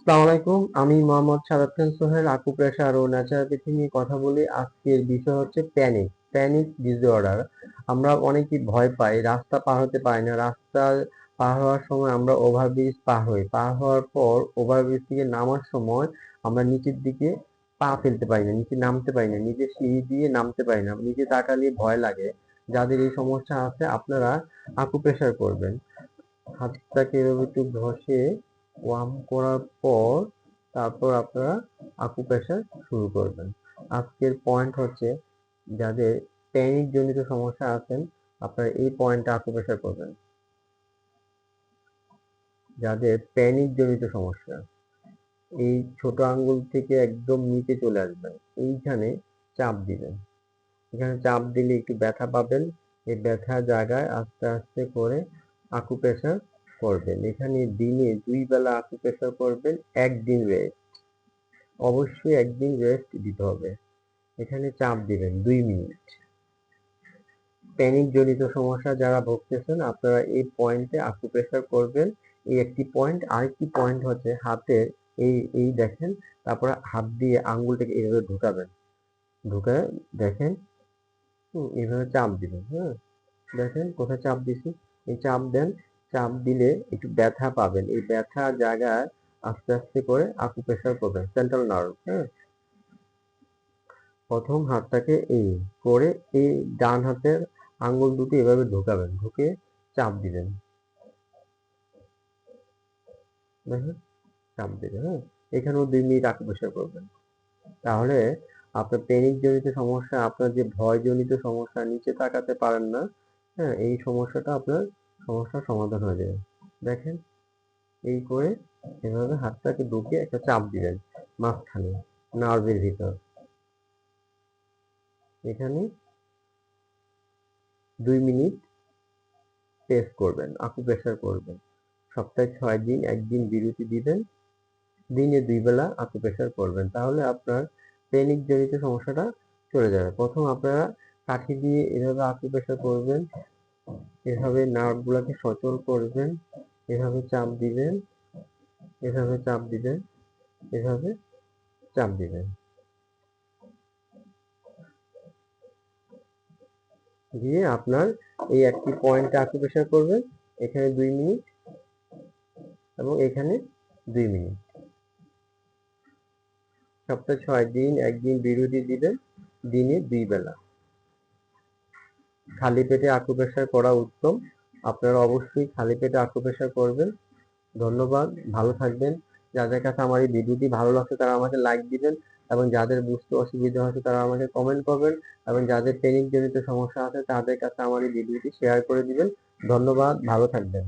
আসসালামু আলাইকুম। আমি মোহাম্মদ সাদাত খান সোহেল, আকুপ্রেশার ও ন্যাচারোপ্যাথি নিয়ে কথা বলি। আজকের বিষয় হচ্ছে প্যানিক ডিসঅর্ডার। আমরা অনেকেই ভয় পাই, রাস্তা পার হতে পারি না। রাস্তা পার হওয়ার সময় আমরা ওভারব্রিজ পার হই, পার হওয়ার পর ওভারব্রিজ থেকে নামার সময় আমরা নিচের দিকে পা ফেলতে পারি না, নিচে নামতে পারি না, নিচে সিঁড়ি দিয়ে নামতে পারি না, নিচে তাকালে ভয় লাগে। যাদের এই সমস্যা আছে আপনারা আকুপ্রেশার করবেন। হাতটাকে এভাবে একটু ঘষে ওয়ার্ম করার পর তারপর আপনারা আকুপ্রেশার শুরু করবেন। আজকের পয়েন্ট হচ্ছে যাদের প্যানিক জনিত সমস্যা আছেন আপনারা এই পয়েন্টে আকুপ্রেশার করবেন। যাদের প্যানিক জনিত সমস্যা, এই ছোট আঙ্গুল থেকে একদম নিচে চলে আসবেন, এইখানে চাপ দিবেন। এখানে চাপ দিলে একটু ব্যথা পাবেন। এই ব্যথা জায়গায় আস্তে আস্তে করে আকুপ্রেশার করবেন। এখানে দিনে 2 বেলা আকুপ্রেশার করবেন, একদিন রেস্ট। অবশ্যই একদিন রেস্ট দিতে হবে। এখানে চাপ দিবেন 2 মিনিট। প্যানিক জনিত সমস্যা যারা ভুগতেছেন আপনারা এই পয়েন্টে আকুপ্রেশার করবেন। এই একটি পয়েন্ট। আরেকটি পয়েন্ট হচ্ছে হাতের এই দেখেন, তারপরে হাত দিয়ে আঙ্গুলটাকে এইভাবে ঢুকাবেন, ঢুকায় দেখেন এইভাবে চাপ দিবেন। হ্যাঁ, দেখেন কোথায় চাপ দিছি, এই চাপ দেন। চাপ দিলে একটু ব্যথা পাবেন। এই ব্যথা জায়গায় আস্তে আস্তে করে আকুপ্রেশার করবেন, সেন্ট্রাল নার্ভ। হ্যাঁ, প্রথম হাতটাকে এই করে এই ডান হাতের আঙ্গুল দুটি এভাবে ঢোকাবেন, ঢুকে চাপ দিবেন। দেখেন চাপ দিবেন। হ্যাঁ, এখানেও 2 মিনিট আকুপ্রেশার করবেন। তাহলে আপনার প্যানিক জনিত সমস্যা, আপনার যে ভয় জনিত সমস্যা, নিচে তাকাতে পারেন না, হ্যাঁ, এই সমস্যাটা আপনার সমস্যার সমাধান হয়ে যাবে। দেখেন এই করে এভাবে হাতটাকে ঢুকে একটা চাপ দিবেন মাঝখানে নার্ভের ভিতর। এখানে 2 মিনিট প্রেস করবেন, আকুপ্রেশার করবেন। সপ্তাহে 6 দিন, একদিন বিরতি দিবেন। দিনে 2 বেলা আকুপ্রেশার করবেন। তাহলে আপনার প্যানিক জনিত সমস্যাটা চলে যাবে। প্রথম আপনারা কাঠি দিয়ে এভাবে আকুপ্রেশার করবেন, এভাবে নার্ভগুলোকে সচল করবেন, এভাবে চাপ দিবেন, এভাবে চাপ দিবেন, এভাবে চাপ দিবেন। দিয়ে আপনার এই একটি পয়েন্টে আকুপ্রেশার করবেন, এখানে 2 মিনিট এবং এখানে 2 মিনিট। সপ্তাহে 6 দিন, একদিন বিরতি দিবেন, দিনে 2 বেলা। খালি পেটে আকুপ্রেশার করা উত্তম। আপনারা অবশ্যই খালি পেটে আকুপ্রেশার করবেন। ধন্যবাদ, ভালো থাকবেন। যাদের কাছে আমার এই ভিডিওটি ভালো লাগছে তারা আমাকে লাইক দিবেন, এবং যাদের বুঝতে অসুবিধা হচ্ছে তারা আমাকে কমেন্ট করবেন, এবং যাদের প্যানিক জনিত সমস্যা আছে তাদের কাছে আমার এই ভিডিওটি শেয়ার করে দিবেন। ধন্যবাদ, ভালো থাকবেন।